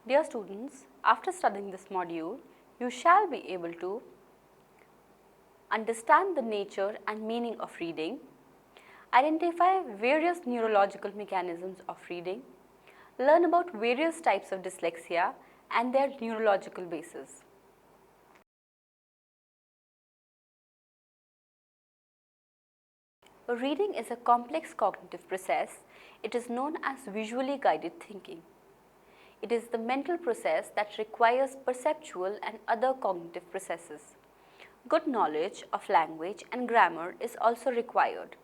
Dear students, after studying this module, you shall be able to understand the nature and meaning of reading, identify various neurological mechanisms of reading, learn about various types of dyslexia and their neurological basis. Reading is a complex cognitive process. It is known as visually guided thinking. It is the mental process that requires perceptual and other cognitive processes. Good knowledge of language and grammar is also required.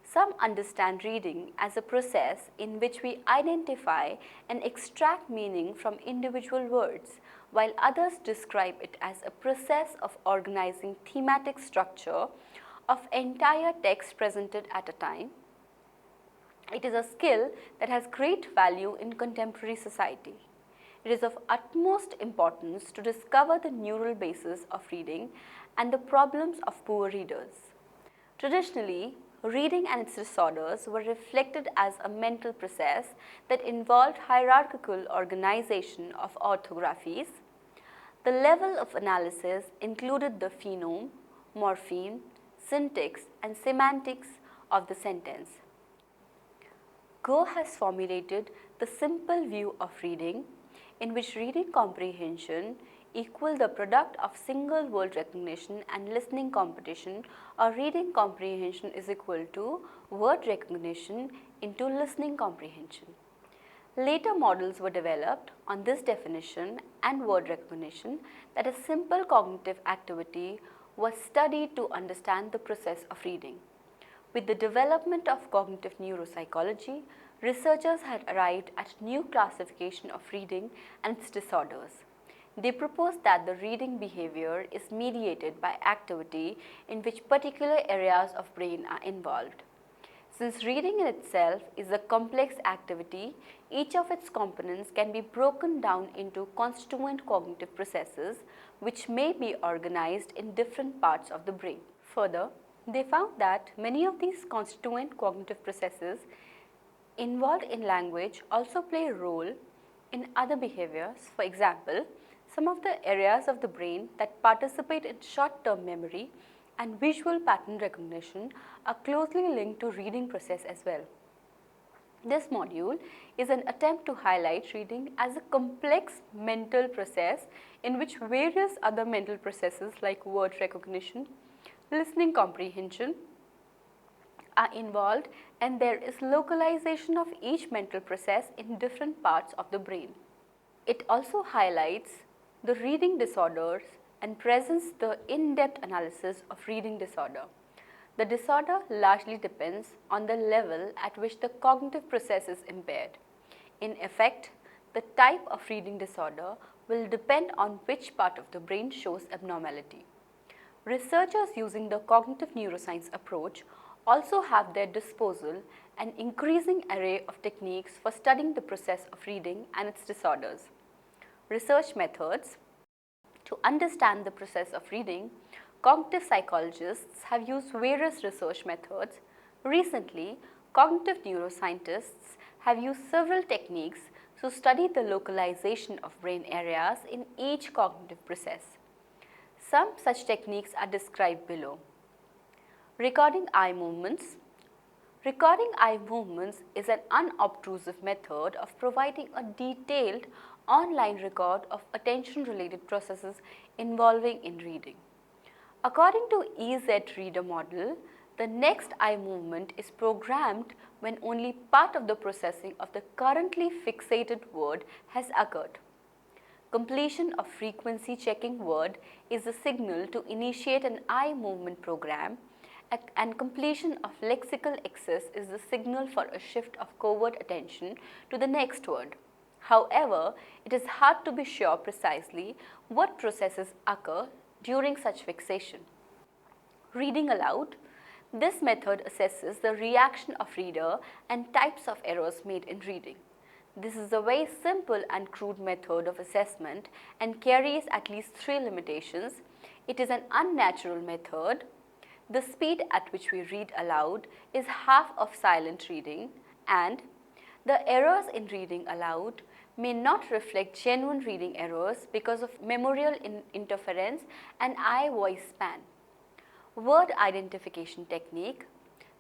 Some understand reading as a process in which we identify and extract meaning from individual words, while others describe it as a process of organizing thematic structure of entire text presented at a time. It is a skill that has great value in contemporary society. It is of utmost importance to discover the neural basis of reading and the problems of poor readers. Traditionally, reading and its disorders were reflected as a mental process that involved hierarchical organization of orthographies. The level of analysis included the phoneme, morpheme, syntax and semantics of the sentence. Go has formulated the simple view of reading, in which reading comprehension equal the product of single word recognition and listening competition, or reading comprehension is equal to word recognition into listening comprehension. Later models were developed on this definition and word recognition, that a simple cognitive activity was studied to understand the process of reading. With the development of cognitive neuropsychology, researchers had arrived at new classification of reading and its disorders. They proposed that the reading behavior is mediated by activity in which particular areas of brain are involved. Since reading in itself is a complex activity, each of its components can be broken down into constituent cognitive processes which may be organized in different parts of the brain. Further, they found that many of these constituent cognitive processes involved in language also play a role in other behaviors. For example, some of the areas of the brain that participate in short-term memory and visual pattern recognition are closely linked to reading process as well. This module is an attempt to highlight reading as a complex mental process in which various other mental processes like word recognition, listening comprehension are involved, and there is localization of each mental process in different parts of the brain. It also highlights the reading disorders and presents the in-depth analysis of reading disorder. The disorder largely depends on the level at which the cognitive process is impaired. In effect, the type of reading disorder will depend on which part of the brain shows abnormality. Researchers using the cognitive neuroscience approach also have their disposal an increasing array of techniques for studying the process of reading and its disorders. Research methods. To understand the process of reading, cognitive psychologists have used various research methods. Recently, cognitive neuroscientists have used several techniques to study the localization of brain areas in each cognitive process. Some such techniques are described below. Recording eye movements. Recording eye movements is an unobtrusive method of providing a detailed online record of attention-related processes involving in reading. According to EZ Reader model, the next eye movement is programmed when only part of the processing of the currently fixated word has occurred. Completion of frequency checking word is a signal to initiate an eye movement program, and completion of lexical access is the signal for a shift of covert attention to the next word. However, it is hard to be sure precisely what processes occur during such fixation. Reading aloud. This method assesses the reaction of reader and types of errors made in reading. This is a very simple and crude method of assessment and carries at least 3 limitations. It is an unnatural method. The speed at which we read aloud is half of silent reading, and The errors in reading aloud may not reflect genuine reading errors because of memorial interference and eye-voice span. Word identification technique.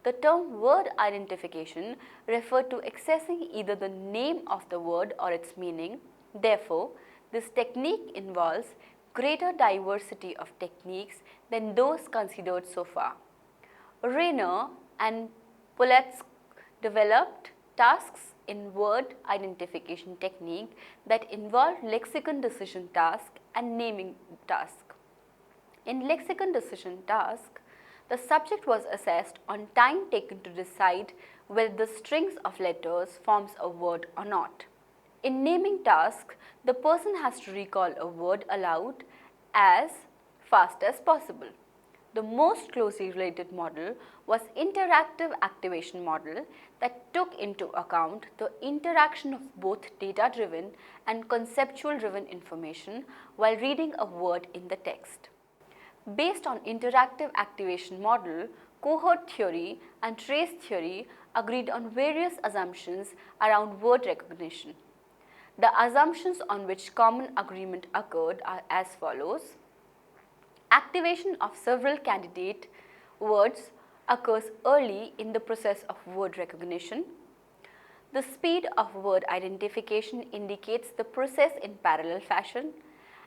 The term word identification referred to accessing either the name of the word or its meaning. Therefore, this technique involves greater diversity of techniques than those considered so far. Rayner and Polletsk developed tasks in word identification technique that involve lexicon decision task and naming task. In lexicon decision task, the subject was assessed on time taken to decide whether the strings of letters forms a word or not. In naming task, the person has to recall a word aloud as fast as possible. The most closely related model was interactive activation model that took into account the interaction of both data-driven and conceptual-driven information while reading a word in the text. Based on interactive activation model, cohort theory and trace theory agreed on various assumptions around word recognition. The assumptions on which common agreement occurred are as follows. Activation of several candidate words occurs early in the process of word recognition. The speed of word identification indicates the process in parallel fashion,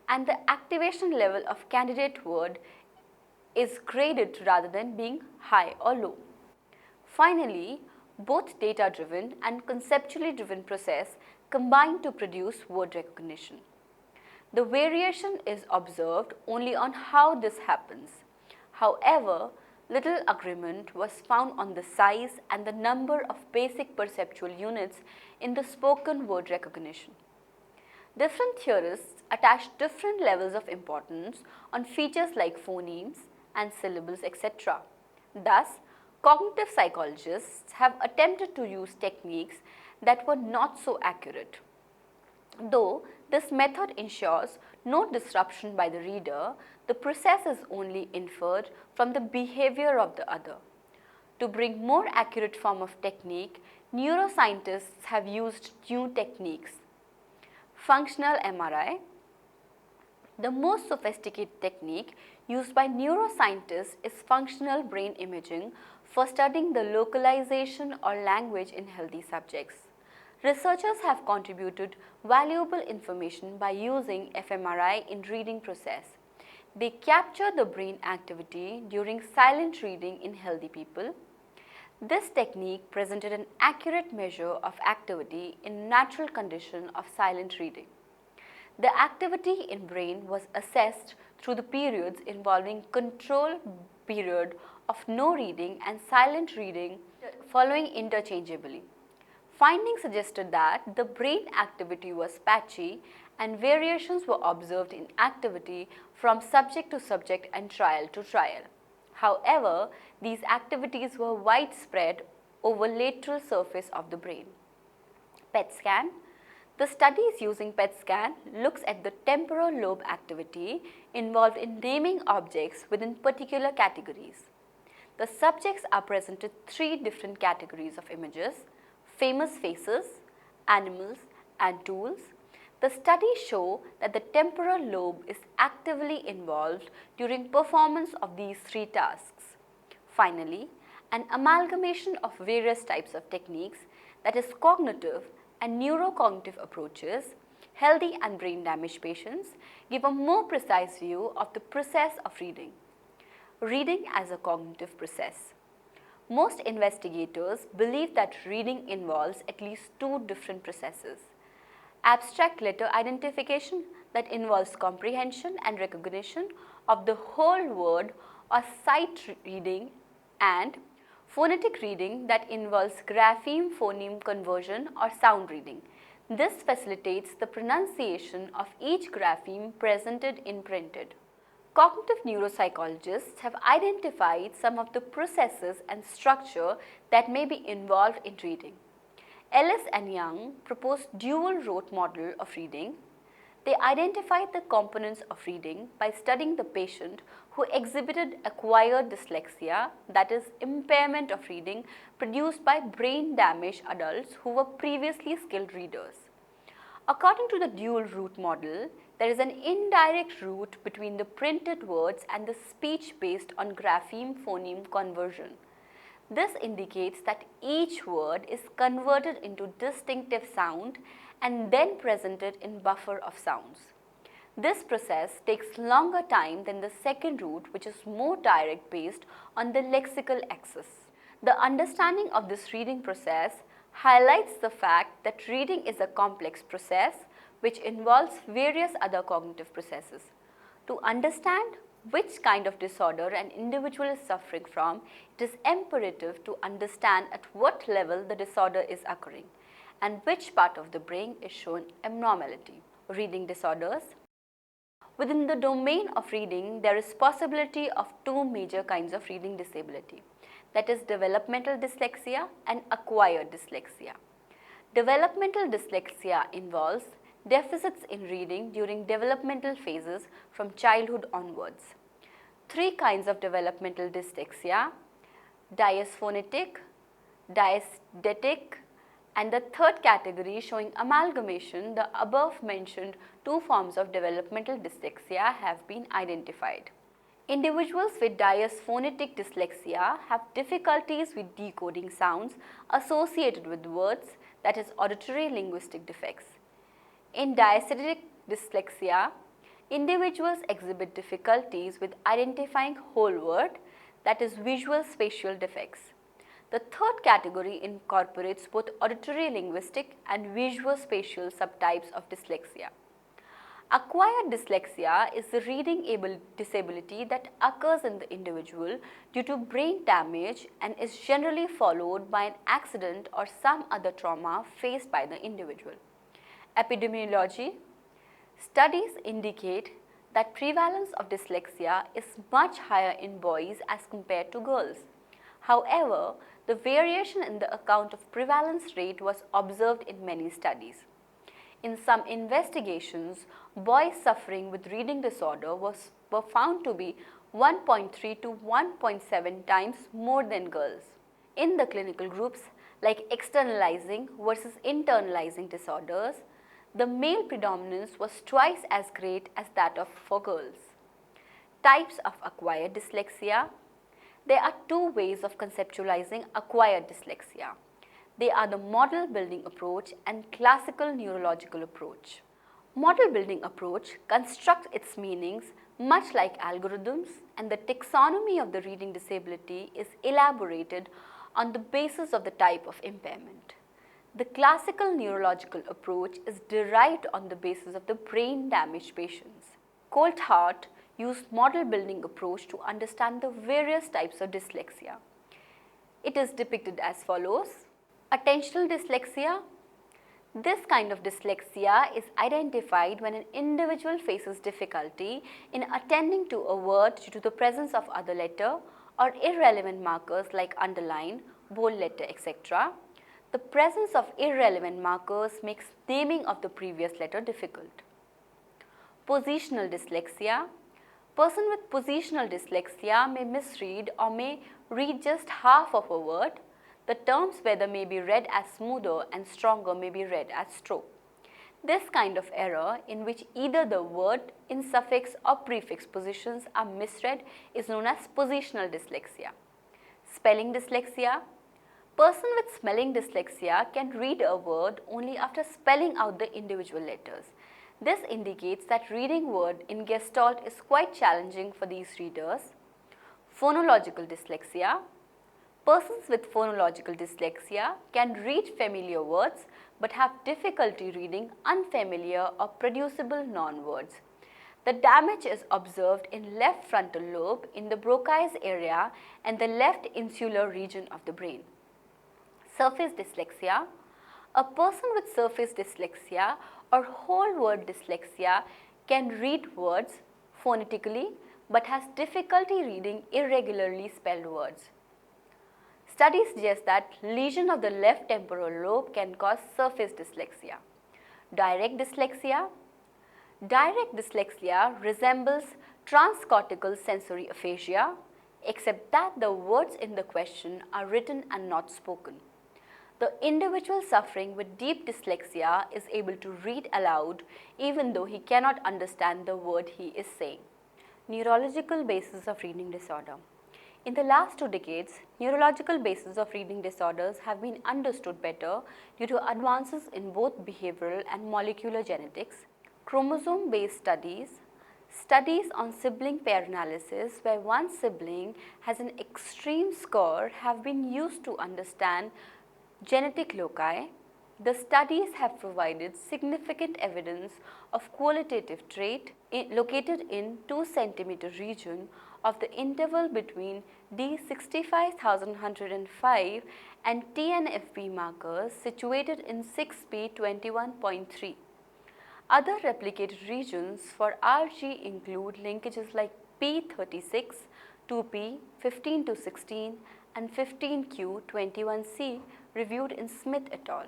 and the activation level of candidate word is graded rather than being high or low. Finally, both data-driven and conceptually driven process combine to produce word recognition. The variation is observed only on how this happens. However, little agreement was found on the size and the number of basic perceptual units in the spoken word recognition. Different theorists attach different levels of importance on features like phonemes and syllables, etc. Thus, cognitive psychologists have attempted to use techniques that were not so accurate. Though this method ensures no disruption by the reader, the process is only inferred from the behavior of the other. To bring more accurate form of technique, neuroscientists have used new techniques. Functional MRI. The most sophisticated technique used by neuroscientists is functional brain imaging for studying the localization or language in healthy subjects. Researchers have contributed valuable information by using fMRI in reading process. They capture the brain activity during silent reading in healthy people. This technique presented an accurate measure of activity in natural condition of silent reading. The activity in brain was assessed through the periods involving control period of no reading and silent reading following interchangeably. Findings suggested that the brain activity was patchy and variations were observed in activity from subject to subject and trial to trial. However, these activities were widespread over lateral surface of the brain. PET scan. The studies using PET scan looks at the temporal lobe activity involved in naming objects within particular categories. The subjects are presented three different categories of images: famous faces, animals, and tools. The studies show that the temporal lobe is actively involved during performance of these three tasks. Finally, an amalgamation of various types of techniques, that is cognitive and neurocognitive approaches, healthy and brain damaged patients, give a more precise view of the process of reading. Reading as a cognitive process. Most investigators believe that reading involves at least two different processes: abstract letter identification that involves comprehension and recognition of the whole word or sight reading, and phonetic reading that involves grapheme-phoneme conversion or sound reading. This facilitates the pronunciation of each grapheme presented in printed. Cognitive neuropsychologists have identified some of the processes and structure that may be involved in reading. Ellis and Young proposed dual rote model of reading. They identified the components of reading by studying the patient who exhibited acquired dyslexia, that is, impairment of reading produced by brain damaged adults who were previously skilled readers. According to the dual route model, there is an indirect route between the printed words and the speech based on grapheme-phoneme conversion. This indicates that each word is converted into distinctive sound and then presented in buffer of sounds. This process takes longer time than the second route, which is more direct based on the lexical axis. The understanding of this reading process highlights the fact that reading is a complex process which involves various other cognitive processes. To understand which kind of disorder an individual is suffering from, it is imperative to understand at what level the disorder is occurring and which part of the brain is showing abnormality. Reading disorders. Within the domain of reading, there is possibility of two major kinds of reading disability, that is developmental dyslexia and acquired dyslexia. Developmental dyslexia involves deficits in reading during developmental phases from childhood onwards. Three kinds of developmental dyslexia: dysphonetic, dysdetic, and the third category showing amalgamation. The above mentioned two forms of developmental dyslexia have been identified. Individuals with dysphonetic dyslexia have difficulties with decoding sounds associated with words, that is auditory linguistic defects. In dysdetic dyslexia, individuals exhibit difficulties with identifying whole word, that is visual spatial defects. The third category incorporates both auditory linguistic and visual spatial subtypes of dyslexia. Acquired dyslexia is the reading disability that occurs in the individual due to brain damage and is generally followed by an accident or some other trauma faced by the individual. Epidemiology. Studies indicate that prevalence of dyslexia is much higher in boys as compared to girls. However, the variation in the account of prevalence rate was observed in many studies. In some investigations, boys suffering with reading disorder were found to be 1.3 to 1.7 times more than girls. In the clinical groups like externalizing versus internalizing disorders, the male predominance was twice as great as that for girls. Types of acquired dyslexia. There are two ways of conceptualizing acquired dyslexia. They are the model building approach and classical neurological approach. Model building approach constructs its meanings much like algorithms, and the taxonomy of the reading disability is elaborated on the basis of the type of impairment. The classical neurological approach is derived on the basis of the brain damaged patients. Coulthard used model building approach to understand the various types of dyslexia. It is depicted as follows. Attentional dyslexia. This kind of dyslexia is identified when an individual faces difficulty in attending to a word due to the presence of other letter or irrelevant markers like underline, bold letter, etc. The presence of irrelevant markers makes naming of the previous letter difficult. Positional dyslexia. Person with positional dyslexia may misread or may read just half of a word. The terms whether may be read as smoother and stronger may be read as stroke. This kind of error, in which either the word in suffix or prefix positions are misread, is known as positional dyslexia. Spelling dyslexia. Person with spelling dyslexia can read a word only after spelling out the individual letters. This indicates that reading word in Gestalt is quite challenging for these readers. Phonological dyslexia. Persons with phonological dyslexia can read familiar words but have difficulty reading unfamiliar or producible non-words. The damage is observed in left frontal lobe in the Broca's area and the left insular region of the brain. Surface dyslexia. A person with surface dyslexia or whole word dyslexia can read words phonetically but has difficulty reading irregularly spelled words. Studies suggest that lesion of the left temporal lobe can cause surface dyslexia. Direct dyslexia. Direct dyslexia resembles transcortical sensory aphasia, except that the words in the question are written and not spoken. The individual suffering with deep dyslexia is able to read aloud even though he cannot understand the word he is saying. Neurological basis of reading disorder. In the last 2 decades, neurological bases of reading disorders have been understood better due to advances in both behavioral and molecular genetics, chromosome-based studies, studies on sibling pair analysis where one sibling has an extreme score have been used to understand genetic loci. The studies have provided significant evidence of qualitative trait located in 2 cm region of the interval between D65105 and TNFB markers situated in 6p21.3. Other replicated regions for RG include linkages like P36, 2p, 15 to 16 and 15q21c reviewed in Smith et al.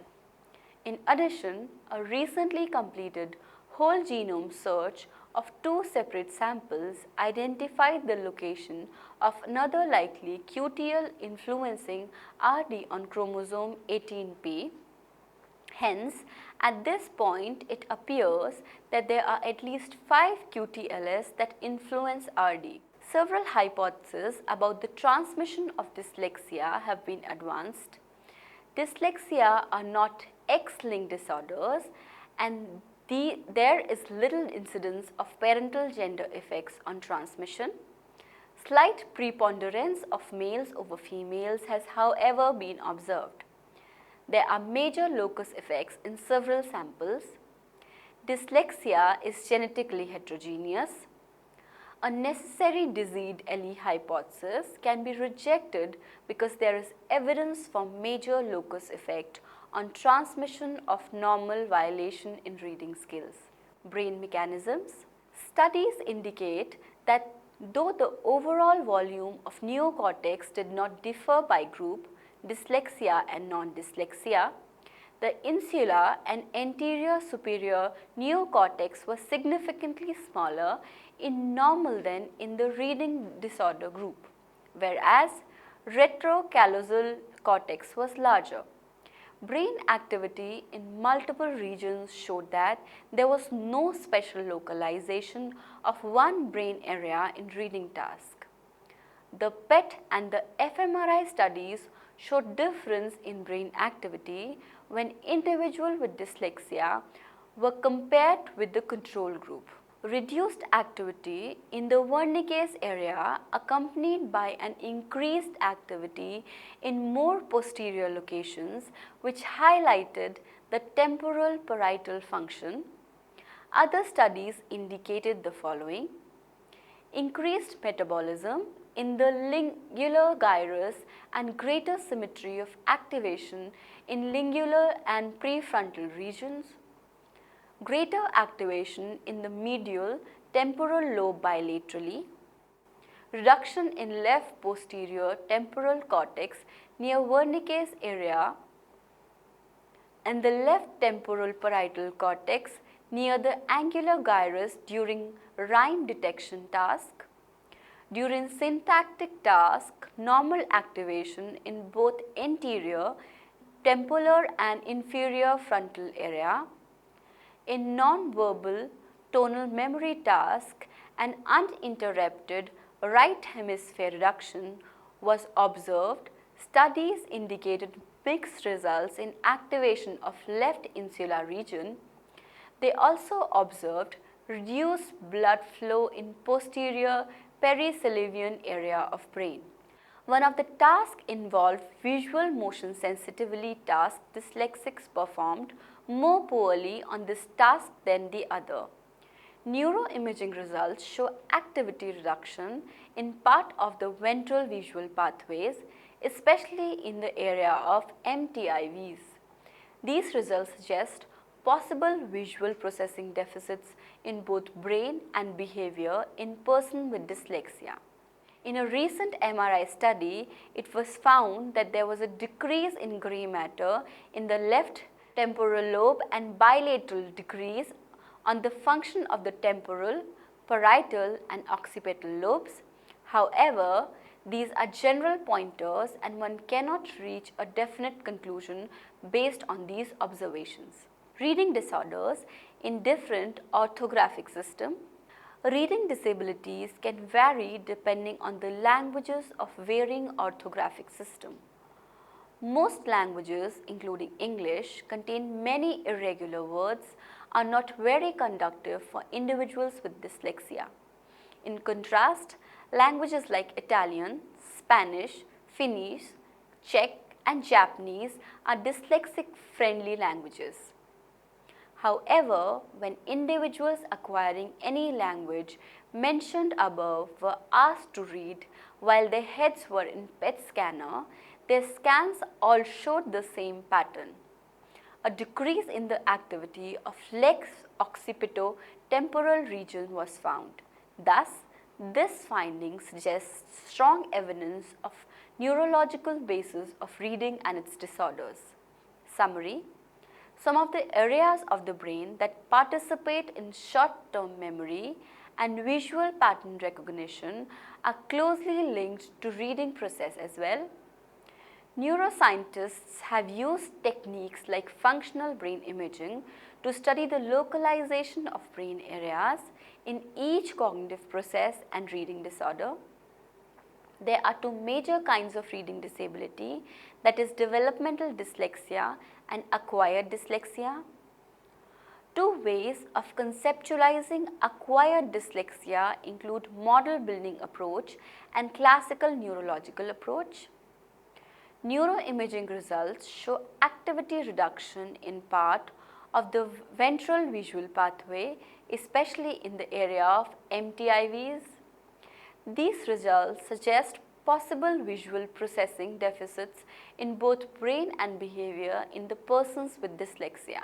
In addition, a recently completed whole genome search of 2 separate samples identified the location of another likely QTL influencing RD on chromosome 18p. Hence, at this point, it appears that there are at least 5 QTLs that influence RD. Several hypotheses about the transmission of dyslexia have been advanced. Dyslexia are not X-linked disorders, and there is little incidence of parental gender effects on transmission. Slight preponderance of males over females has however been observed. There are major locus effects in several samples. Dyslexia is genetically heterogeneous. A necessary disease LE hypothesis can be rejected because there is evidence for major locus effect on transmission of normal violation in reading skills. Brain mechanisms. Studies indicate that though the overall volume of neocortex did not differ by group, dyslexia and non-dyslexia, the insular and anterior superior neocortex was significantly smaller in normal than in the reading disorder group, whereas retrocallosal cortex was larger. Brain activity in multiple regions showed that there was no special localization of one brain area in reading task. The PET and the fMRI studies showed difference in brain activity when individuals with dyslexia were compared with the control group. Reduced activity in the Wernicke's area accompanied by an increased activity in more posterior locations which highlighted the temporal parietal function. Other studies indicated the following: increased metabolism in the lingular gyrus and greater symmetry of activation in lingular and prefrontal regions, greater activation in the medial temporal lobe bilaterally, reduction in left posterior temporal cortex near Wernicke's area and the left temporal parietal cortex near the angular gyrus during rhyme detection task. During syntactic task, normal activation in both anterior, temporal and inferior frontal area. In non-verbal tonal memory task, an uninterrupted right hemisphere reduction was observed. Studies indicated mixed results in activation of left insular region. They also observed reduced blood flow in posterior perisylvian area of brain. One of the tasks involved visual motion sensitivity task. Dyslexics performed more poorly on this task than the other. Neuroimaging results show activity reduction in part of the ventral visual pathways, especially in the area of MTIVs. These results suggest possible visual processing deficits in both brain and behavior in person with dyslexia. In a recent MRI study, it was found that there was a decrease in gray matter in the left temporal lobe and bilateral decrease on the function of the temporal, parietal and occipital lobes. However, these are general pointers and one cannot reach a definite conclusion based on these observations. Reading disorders in different orthographic systems. Reading disabilities can vary depending on the languages of varying orthographic system. Most languages, including English, contain many irregular words, are not very conducive for individuals with dyslexia. In contrast, languages like Italian, Spanish, Finnish, Czech and Japanese are dyslexic-friendly languages. However, when individuals acquiring any language mentioned above were asked to read while their heads were in PET scanner, their scans all showed the same pattern. A decrease in the activity of lex occipito-temporal region was found. Thus, this finding suggests strong evidence of neurological basis of reading and its disorders. Summary: some of the areas of the brain that participate in short-term memory and visual pattern recognition are closely linked to reading process as well. Neuroscientists have used techniques like functional brain imaging to study the localization of brain areas in each cognitive process and reading disorder. There are two major kinds of reading disability, that is developmental dyslexia and acquired dyslexia. Two ways of conceptualizing acquired dyslexia include model building approach and classical neurological approach. Neuroimaging results show activity reduction in part of the ventral visual pathway, especially in the area of MTIVs. These results suggest possible visual processing deficits in both brain and behavior in the persons with dyslexia.